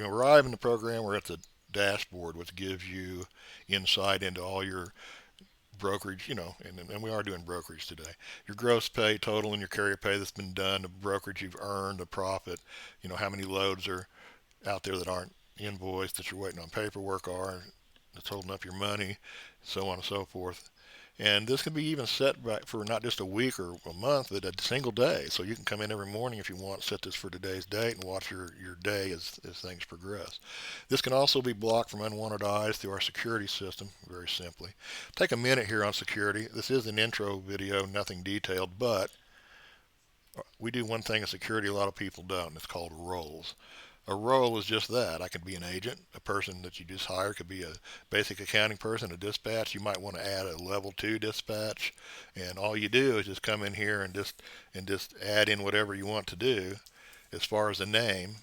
You arrive in the program, we're at the dashboard, which gives you insight into all your brokerage, and we are doing brokerage today. Your gross pay total and your carrier pay that's been done, the brokerage you've earned, the profit, how many loads are out there that aren't invoiced that you're waiting on paperwork are, that's holding up your money, so on and so forth. And this can be even set back for not just a week or a month, but a single day. So you can come in every morning if you want, set this for today's date, and watch your day as things progress. This can also be blocked from unwanted eyes through our security system, very simply. Take a minute here on security. This is an intro video, nothing detailed, but we do one thing in security a lot of people don't, and it's called roles. A role is just that. I could be an agent, a person that you just hired, could be a basic accounting person, a dispatch. You might want to add a level 2 dispatch, and all you do is just come in here and just add in whatever you want to do as far as the name,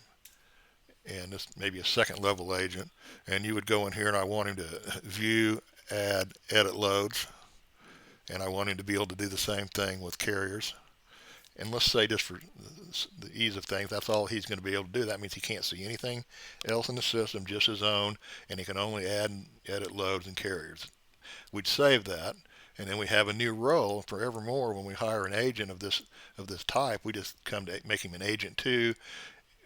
and this maybe a second level agent, and you would go in here and I want him to view, add, edit loads, and I want him to be able to do the same thing with carriers. And let's say just for the ease of things, that's all he's going to be able to do. That means he can't see anything else in the system, just his own, and he can only add and edit loads and carriers. We'd save that, and then we have a new role forevermore. When we hire an agent of this type, we just come to make him an agent too.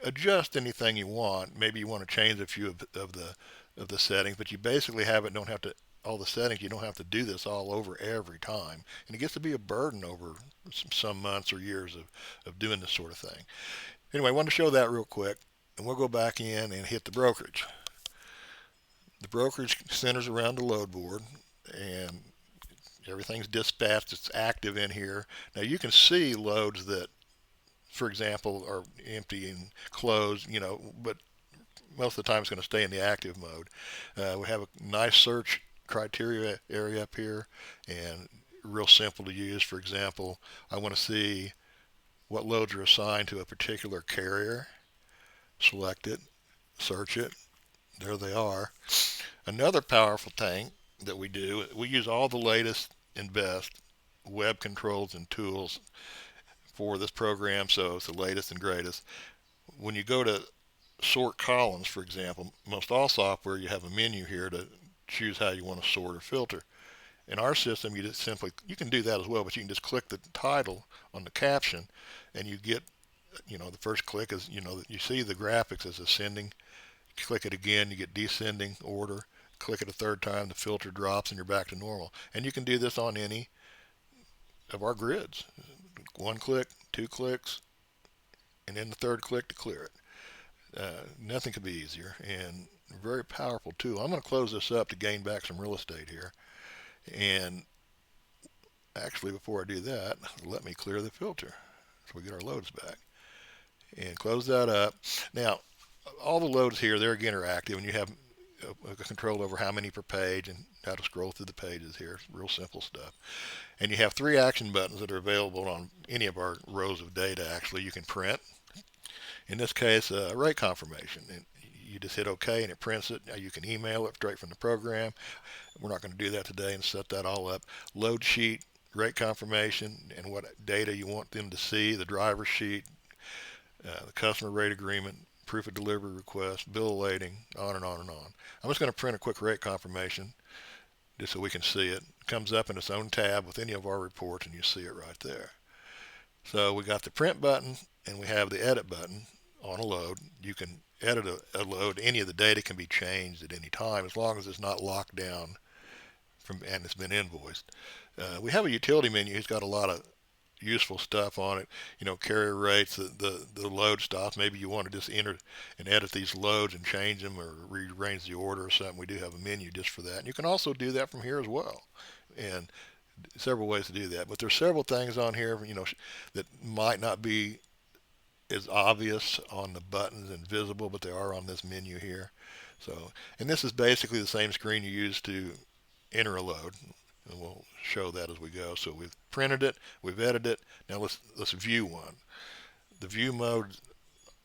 Adjust anything you want. Maybe you want to change a few of the settings, but you basically don't have to all the settings. You don't have to do this all over every time, and it gets to be a burden over some months or years of doing this sort of thing. Anyway, I wanted to show that real quick, and we'll go back in and hit the brokerage. The brokerage centers around the load board, and everything's dispatched. It's active in here. Now you can see loads that, for example, are empty and closed, but most of the time it's going to stay in the active mode. We have a nice search criteria area up here, and real simple to use. For example, I want to see what loads are assigned to a particular carrier. Select it, search it, there they are. Another powerful thing that we do, we use all the latest and best web controls and tools for this program, so it's the latest and greatest. When you go to sort columns, for example, most all software you have a menu here to choose how you want to sort or filter. In our system, you can do that as well, but you can just click the title on the caption, and you get, the first click is, you see the graphics as ascending. You click it again, you get descending order. Click it a third time, the filter drops, and you're back to normal. And you can do this on any of our grids. One click, two clicks, and then the third click to clear it. Nothing could be easier, and a very powerful tool. I'm going to close this up to gain back some real estate here. And actually, before I do that, let me clear the filter so we get our loads back. And close that up. Now, all the loads here, they're again are active, and you have a control over how many per page and how to scroll through the pages here. Real simple stuff. And you have 3 action buttons that are available on any of our rows of data. Actually, you can print. In this case, rate confirmation. And you just hit OK and it prints it. Now you can email it straight from the program. We're not going to do that today and set that all up. Load sheet, rate confirmation, and what data you want them to see, the driver sheet, the customer rate agreement, proof of delivery request, bill of lading, on and on and on. I'm just going to print a quick rate confirmation just so we can see it. It comes up in its own tab with any of our reports, and you see it right there. So we got the print button, and we have the edit button on a load. You can edit a load. Any of the data can be changed at any time as long as it's not locked down and it's been invoiced. We have a utility menu. It's got a lot of useful stuff on it. Carrier rates, the load stops. Maybe you want to just enter and edit these loads and change them or rearrange the order or something. We do have a menu just for that. And you can also do that from here as well. And several ways to do that. But there's several things on here, that might not be as obvious on the buttons and visible, but they are on this menu here. So, and this is basically the same screen you use to enter a load. And we'll show that as we go. So we've printed it, we've edited it. Now let's view one. The view mode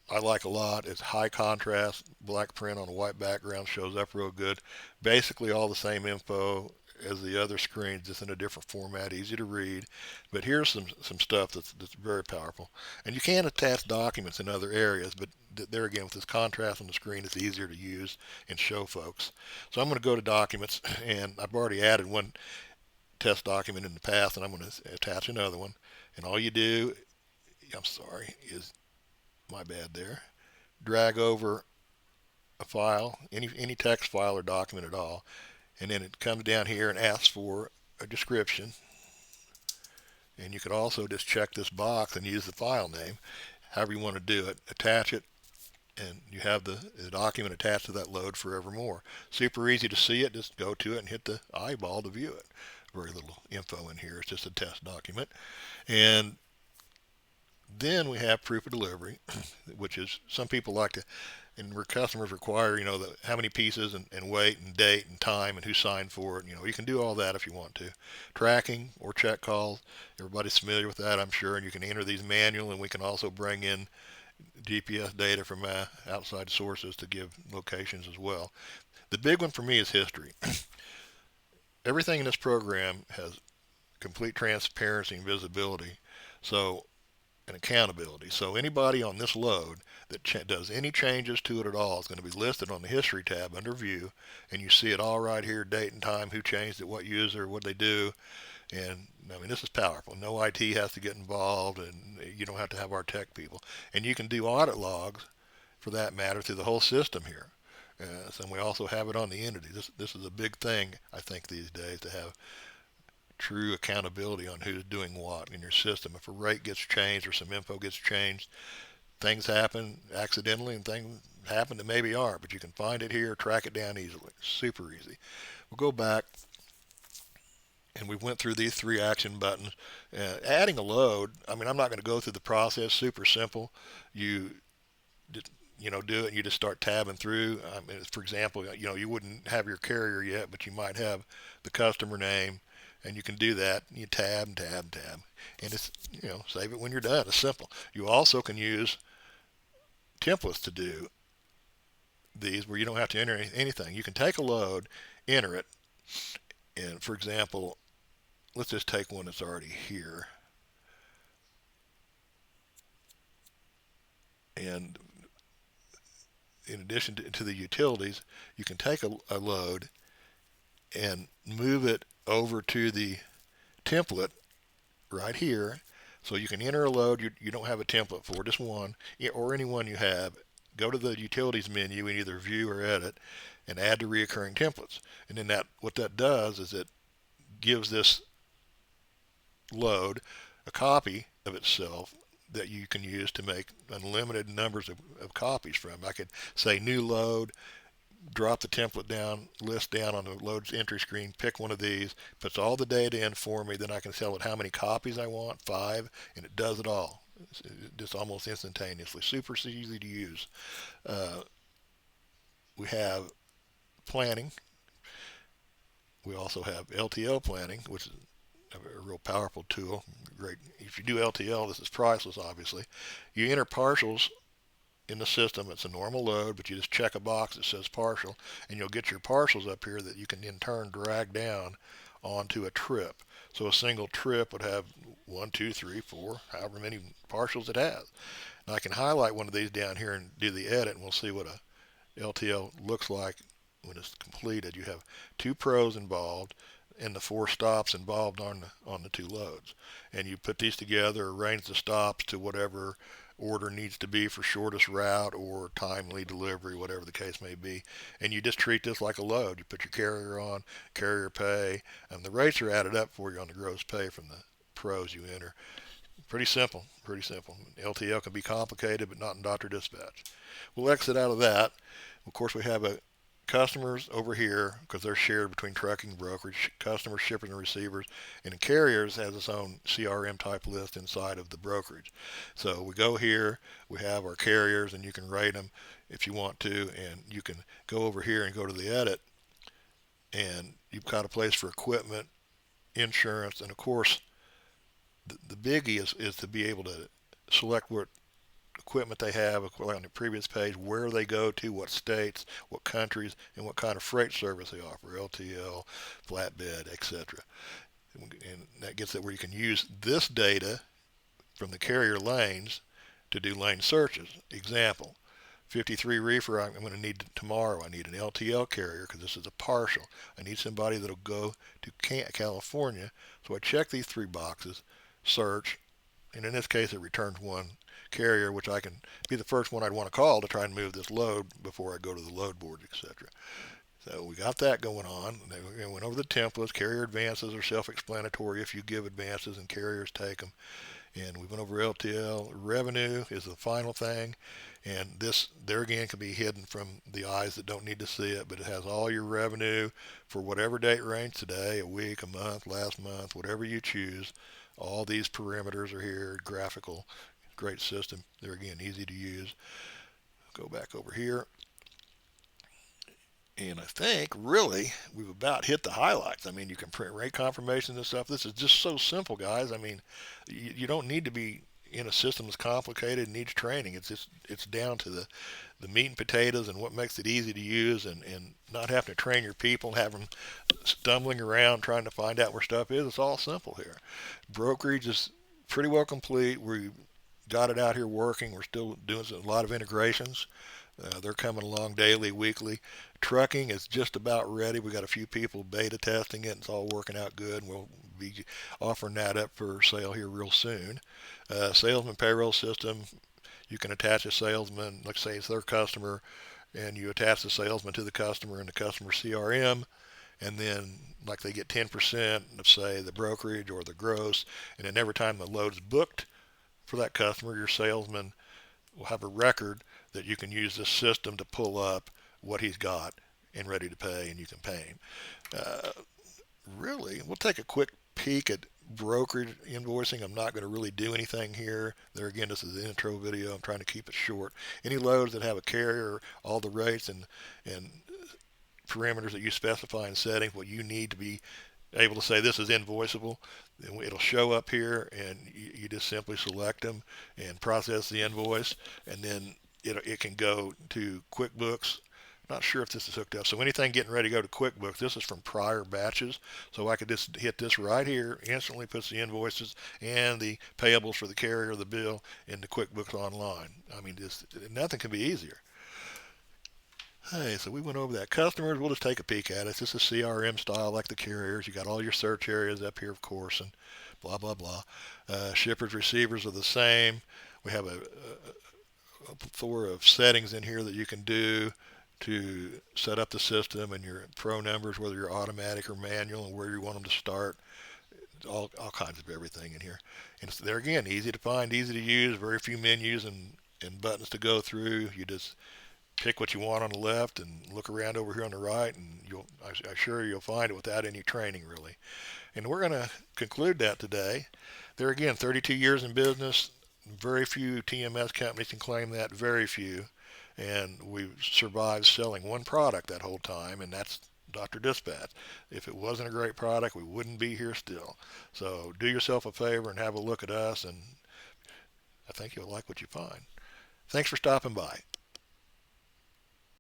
I like a lot. It's high contrast, black print on a white background, shows up real good. Basically all the same info as the other screens, just in a different format, easy to read. But here's some stuff that's very powerful. And you can attach documents in other areas, but there again, with this contrast on the screen, it's easier to use and show folks. So I'm going to go to documents, and I've already added one test document in the past, and I'm going to attach another one. And all you do, I'm sorry, is my bad there. Drag over a file, any text file or document at all, and then it comes down here and asks for a description. And you could also just check this box and use the file name, however you want to do it. Attach it, and you have the document attached to that load forevermore. Super easy to see it. Just go to it and hit the eyeball to view it. Very little info in here. It's just a test document. And then we have proof of delivery, which is, some people like to, and where customers require, how many pieces and weight and date and time and who signed for it. You can do all that if you want to. Tracking or check calls, everybody's familiar with that, I'm sure, and you can enter these manual, and we can also bring in GPS data from outside sources to give locations as well. The big one for me is history. Everything in this program has complete transparency and visibility. So, and accountability. So anybody on this load that does any changes to it at all is going to be listed on the history tab under view, and you see it all right here, date and time, who changed it, what user, what they do. And I mean, this is powerful. No IT has to get involved, and you don't have to have our tech people. And you can do audit logs, for that matter, through the whole system here. And we also have it on the entity. This is a big thing, I think, these days, to have true accountability on who's doing what in your system. If a rate gets changed or some info gets changed, things happen accidentally, and things happen that maybe aren't, but you can find it here, track it down easily. Super easy. We'll go back, and we went through these 3 action buttons. Adding a load, I mean, I'm not going to go through the process. Super simple. You do it, and you just start tabbing through. I mean, for example, you wouldn't have your carrier yet, but you might have the customer name, and you can do that. You tab and tab and tab, and it's, save it when you're done. It's simple. You also can use templates to do these, where you don't have to enter anything. You can take a load, enter it, and for example, let's just take one that's already here. And in addition to the utilities, you can take a load and move it over to the template right here. So you can enter a load you don't have a template for, just one, or any one you have. Go to the utilities menu and either view or edit, and add to reoccurring templates. And then what that does is it gives this load a copy of itself that you can use to make unlimited numbers of copies from. I could say new load, drop the template down, list down on the loads entry screen, pick one of these, puts all the data in for me, then I can tell it how many copies I want, 5, and it does it all. It's just almost instantaneously. Super easy to use. We have planning. We also have LTL planning, which is a real powerful tool. Great. If you do LTL, this is priceless, obviously. You enter partials in the system. It's a normal load, but you just check a box that says partial, and you'll get your partials up here that you can in turn drag down onto a trip. So a single trip would have 1, 2, 3, 4, however many partials it has. Now I can highlight one of these down here and do the edit, and we'll see what a LTL looks like when it's completed. You have 2 pros involved, and the 4 stops involved on the 2 loads. And you put these together, arrange the stops to whatever order needs to be for shortest route or timely delivery, whatever the case may be. And you just treat this like a load. You put your carrier on, carrier pay, and the rates are added up for you on the gross pay from the pros you enter. Pretty simple, pretty simple. LTL can be complicated, but not in Dr. Dispatch. We'll exit out of that. Of course, we have customers over here, because they're shared between trucking, brokerage, customers, shippers, and receivers, and the carriers has its own CRM type list inside of the brokerage. So we go here, we have our carriers, and you can rate them if you want to, and you can go over here and go to the edit, and you've got a place for equipment, insurance, and of course the biggie is to be able to select what equipment they have on the previous page, where they go to, what states, what countries, and what kind of freight service they offer, LTL, flatbed, etc. And that gets it where you can use this data from the carrier lanes to do lane searches. Example, 53 reefer I'm going to need tomorrow. I need an LTL carrier because this is a partial. I need somebody that'll go to California. So I check these 3 boxes, search, and in this case it returns one carrier, which I can be the first one I'd want to call to try and move this load before I go to the load board, etc. So we got that going on. We went over the templates. Carrier advances are self-explanatory if you give advances and carriers take them. And we went over LTL. Revenue is the final thing. And this, there again, can be hidden from the eyes that don't need to see it, but it has all your revenue for whatever date range, today, a week, a month, last month, whatever you choose. All these parameters are here, graphical, great system. They're again easy to use. Go back over here. And I think really we've about hit the highlights. I mean, you can print rate confirmations and stuff. This is just so simple, guys. I mean, you don't need to be in a system that's complicated and needs training. It's down to the meat and potatoes and what makes it easy to use, and not having to train your people and have them stumbling around trying to find out where stuff is. It's all simple here. Brokerage is pretty well complete. We got it out here working. We're still doing a lot of integrations. They're coming along daily, weekly. Trucking is just about ready. We got a few people beta testing it. It's all working out good, and we'll be offering that up for sale here real soon. Salesman payroll system. You can attach a salesman, let's say it's their customer, and you attach the salesman to the customer and the customer CRM, and then like they get 10% of, say, the brokerage or the gross, and then every time the load is booked for that customer, your salesman will have a record that you can use this system to pull up what he's got and ready to pay, and you can pay him. Really, we'll take a quick peek at brokerage invoicing. I'm not going to really do anything here. There again, this is the intro video. I'm trying to keep it short. Any loads that have a carrier, all the rates and parameters that you specify in settings, what you need to be able to say this is invoiceable, it'll show up here, and you just simply select them and process the invoice, and then it can go to QuickBooks. Not sure if this is hooked up. So anything getting ready to go to QuickBooks, this is from prior batches. So I could just hit this right here, instantly puts the invoices and the payables for the carrier, the bill, into QuickBooks Online. I mean, nothing can be easier. Hey, so we went over that. Customers, we'll just take a peek at it. This is CRM style like the carriers. You got all your search areas up here, of course, and blah, blah, blah. Shippers, receivers are the same. We have a plethora of settings in here that you can do to set up the system and your pro numbers, whether you're automatic or manual, and where you want them to start. All kinds of everything in here. And it's, there again, easy to find, easy to use, very few menus and buttons to go through. You just pick what you want on the left and look around over here on the right, and I'm sure you'll find it without any training, really. And we're going to conclude that today. There again, 32 years in business. Very few TMS companies can claim that, very few. And we've survived selling one product that whole time, and that's Dr. Dispatch. If it wasn't a great product, we wouldn't be here still. So do yourself a favor and have a look at us, and I think you'll like what you find. Thanks for stopping by.